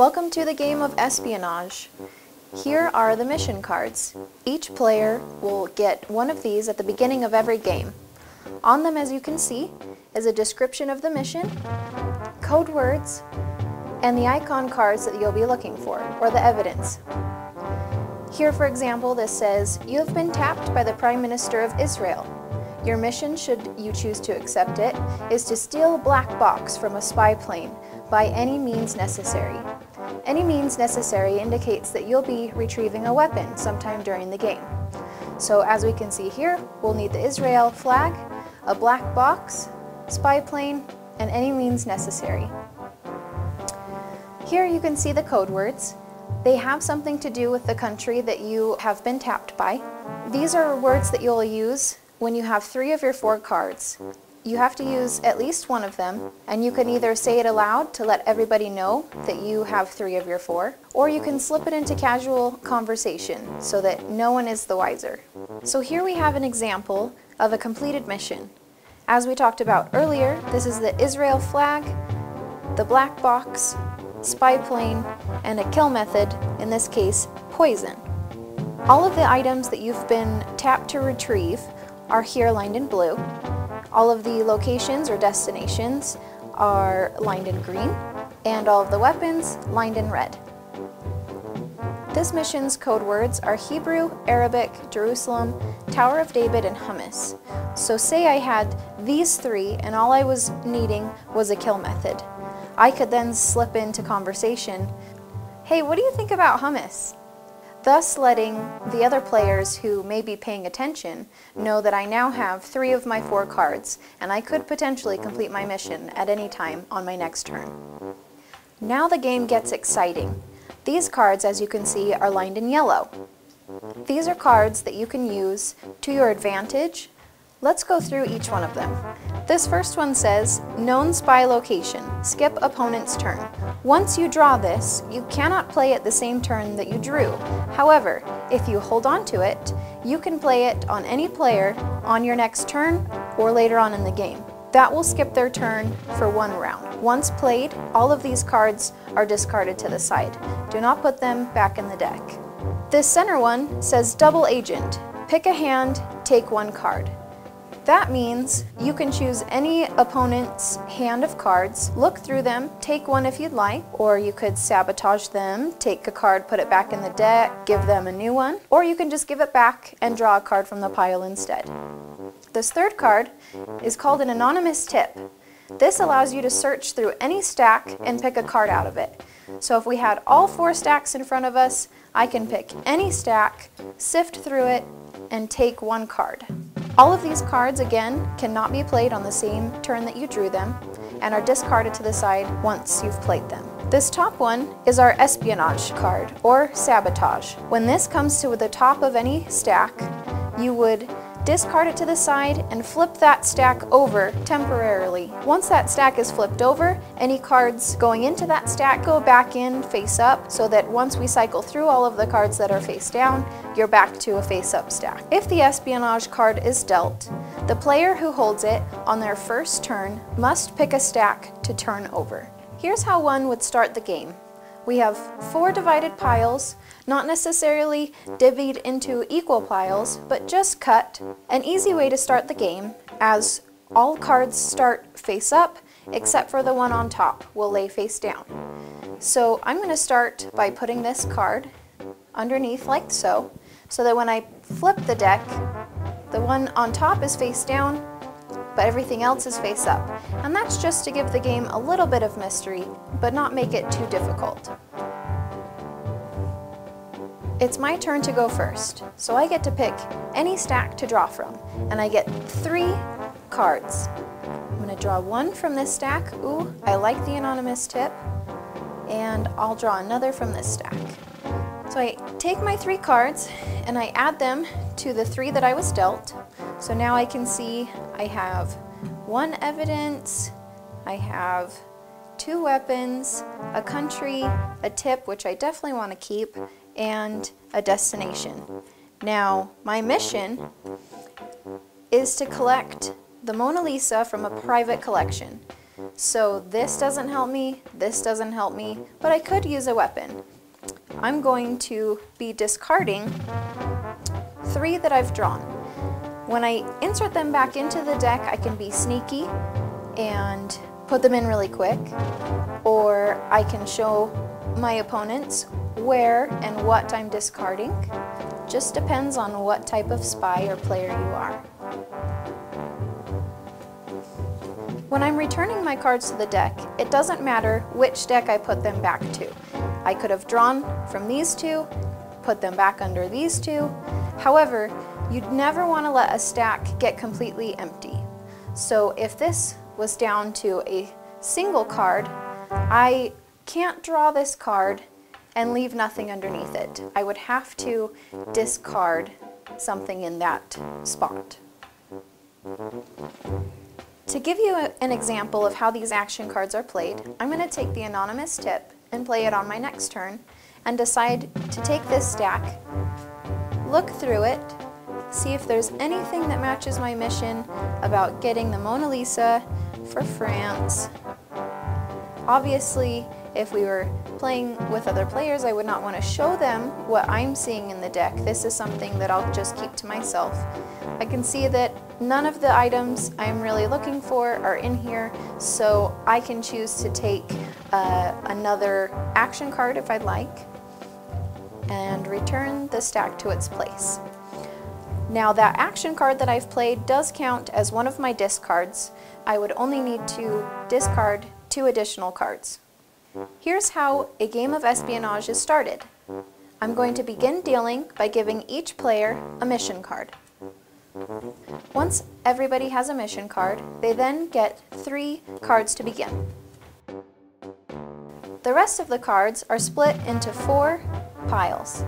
Welcome to the game of Espionage. Here are the mission cards. Each player will get one of these at the beginning of every game. On them, as you can see, is a description of the mission, code words, and the icon cards that you'll be looking for, or the evidence. Here, for example, this says, "You have been tapped by the Prime Minister of Israel. Your mission, should you choose to accept it, is to steal a black box from a spy plane by any means necessary." Any means necessary indicates that you'll be retrieving a weapon sometime during the game. So as we can see here, we'll need the Israel flag, a black box, spy plane, and any means necessary. Here you can see the code words. They have something to do with the country that you have been tapped by. These are words that you'll use when you have 3 of your 4 cards. You have to use at least one of them, and you can either say it aloud to let everybody know that you have 3 of your 4, or you can slip it into casual conversation so that no one is the wiser. So here we have an example of a completed mission. As we talked about earlier, this is the Israel flag, the black box, spy plane, and a kill method, in this case, poison. All of the items that you've been tapped to retrieve are here lined in blue. All of the locations or destinations are lined in green, and all of the weapons lined in red. This mission's code words are Hebrew, Arabic, Jerusalem, Tower of David, and hummus. So say I had these 3 and all I was needing was a kill method. I could then slip into conversation, "Hey, what do you think about hummus?" Thus letting the other players who may be paying attention know that I now have 3 of my 4 cards, and I could potentially complete my mission at any time on my next turn. Now the game gets exciting. These cards, as you can see, are lined in yellow. These are cards that you can use to your advantage. Let's go through each one of them. This first one says, "Known spy location. Skip opponent's turn." Once you draw this, you cannot play it the same turn that you drew. However, if you hold on to it, you can play it on any player on your next turn or later on in the game. That will skip their turn for 1 round. Once played, all of these cards are discarded to the side. Do not put them back in the deck. This center one says, "Double agent. Pick a hand, take 1 card." That means you can choose any opponent's hand of cards, look through them, take one if you'd like, or you could sabotage them, take a card, put it back in the deck, give them a new one, or you can just give it back and draw a card from the pile instead. This third card is called an anonymous tip. This allows you to search through any stack and pick a card out of it. So if we had all 4 stacks in front of us, I can pick any stack, sift through it, and take 1 card. All of these cards, again, cannot be played on the same turn that you drew them and are discarded to the side once you've played them. This top one is our espionage card, or sabotage. When this comes to the top of any stack, you would discard it to the side and flip that stack over temporarily. Once that stack is flipped over, any cards going into that stack go back in face up, so that once we cycle through all of the cards that are face down, you're back to a face up stack. If the espionage card is dealt, the player who holds it on their first turn must pick a stack to turn over. Here's how one would start the game. We have 4 divided piles, not necessarily divvied into equal piles, but just cut. An easy way to start the game, as all cards start face up, except for the one on top will lay face down. So I'm going to start by putting this card underneath like so that when I flip the deck, the one on top is face down, but everything else is face up. And that's just to give the game a little bit of mystery, but not make it too difficult. It's my turn to go first, so I get to pick any stack to draw from, and I get 3 cards. I'm going to draw 1 from this stack. Ooh, I like the anonymous tip, and I'll draw another from this stack. So I take my 3 cards and I add them to the 3 that I was dealt. So now I can see I have 1 evidence, I have 2 weapons, a country, a tip, which I definitely want to keep, and a destination. Now, my mission is to collect the Mona Lisa from a private collection. So this doesn't help me, this doesn't help me, but I could use a weapon. I'm going to be discarding 3 that I've drawn. When I insert them back into the deck, I can be sneaky and put them in really quick, or I can show my opponents where and what I'm discarding. Just depends on what type of spy or player you are. When I'm returning my cards to the deck, it doesn't matter which deck I put them back to. I could have drawn from these 2, put them back under these 2. However, you'd never want to let a stack get completely empty. So if this was down to a single card, I can't draw this card and leave nothing underneath it. I would have to discard something in that spot. To give you an example of how these action cards are played, I'm going to take the anonymous tip and play it on my next turn and decide to take this stack, look through it, see if there's anything that matches my mission about getting the Mona Lisa for France. Obviously, if we were playing with other players, I would not want to show them what I'm seeing in the deck. This is something that I'll just keep to myself. I can see that none of the items I'm really looking for are in here, so I can choose to take another action card if I'd like, and return the stack to its place. Now that action card that I've played does count as one of my discards. I would only need to discard 2 additional cards. Here's how a game of espionage is started. I'm going to begin dealing by giving each player a mission card. Once everybody has a mission card, they then get 3 cards to begin. The rest of the cards are split into 4 piles.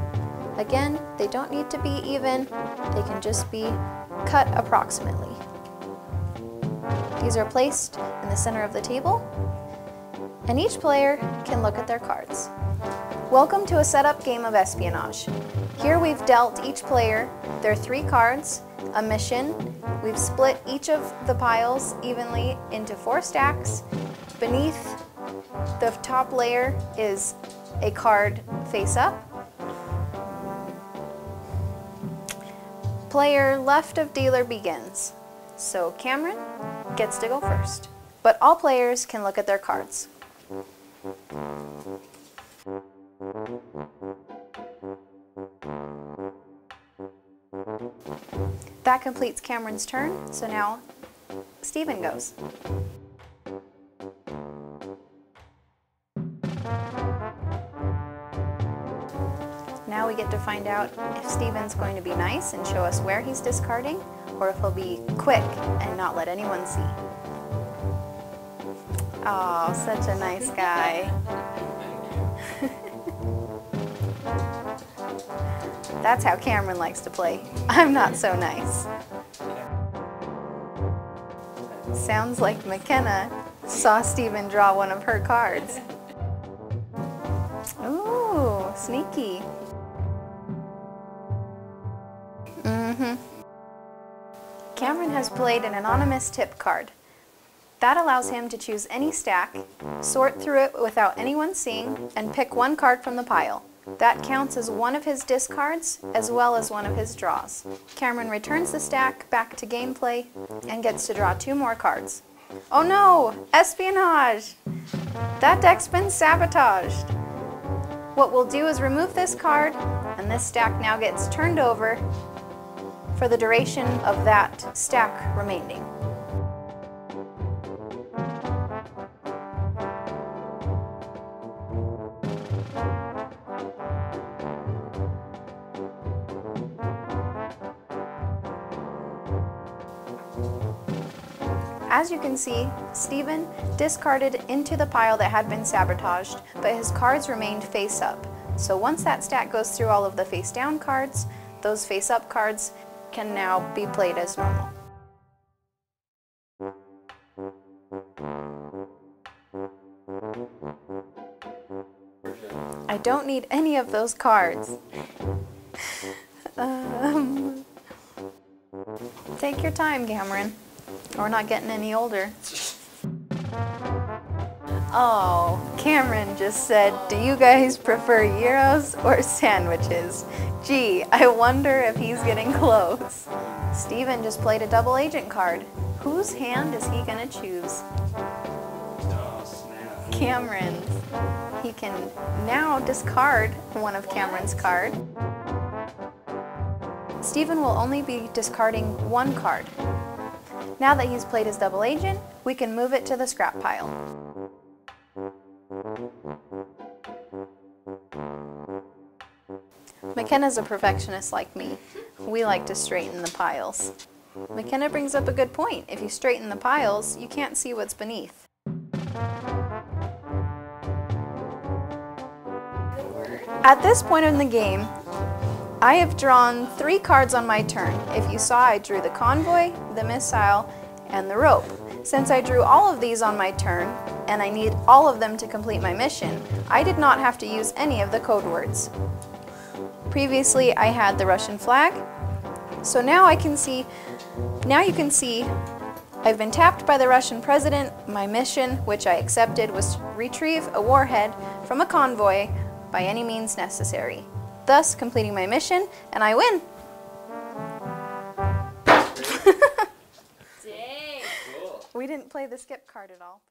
Again, they don't need to be even, they can just be cut approximately. These are placed in the center of the table, and each player can look at their cards. Welcome to a setup game of espionage. Here we've dealt each player their 3 cards, a mission. We've split each of the piles evenly into 4 stacks. Beneath the top layer is a card face up. Player left of dealer begins. So Cameron gets to go first. But all players can look at their cards. That completes Cameron's turn, so now Stephen goes. Now we get to find out if Stephen's going to be nice and show us where he's discarding, or if he'll be quick and not let anyone see. Oh, such a nice guy. That's how Cameron likes to play. I'm not so nice. Sounds like McKenna saw Stephen draw one of her cards. Ooh, sneaky. Cameron has played an anonymous tip card. That allows him to choose any stack, sort through it without anyone seeing, and pick 1 card from the pile. That counts as one of his discards, as well as one of his draws. Cameron returns the stack back to gameplay, and gets to draw 2 more cards. Oh no! Espionage! That deck's been sabotaged! What we'll do is remove this card, and this stack now gets turned over for the duration of that stack remaining. As you can see, Stephen discarded into the pile that had been sabotaged, but his cards remained face up. So once that stack goes through all of the face down cards, those face up cards can now be played as normal. I don't need any of those cards. Take your time, Cameron. We're not getting any older. Oh, Cameron just said, do you guys prefer gyros or sandwiches? Gee, I wonder if he's getting close. Steven just played a double agent card. Whose hand is he gonna choose? Cameron's. He can now discard one of Cameron's cards. Steven will only be discarding one card. Now that he's played his double agent, we can move it to the scrap pile. McKenna's a perfectionist like me. We like to straighten the piles. McKenna brings up a good point. If you straighten the piles, you can't see what's beneath. At this point in the game, I have drawn 3 cards on my turn. If you saw, I drew the convoy, the missile, and the rope. Since I drew all of these on my turn, and I need all of them to complete my mission, I did not have to use any of the code words. Previously, I had the Russian flag, so now you can see I've been tapped by the Russian president. My mission, which I accepted, was to retrieve a warhead from a convoy by any means necessary, thus completing my mission, and I win. Dang. Cool. We didn't play the skip card at all.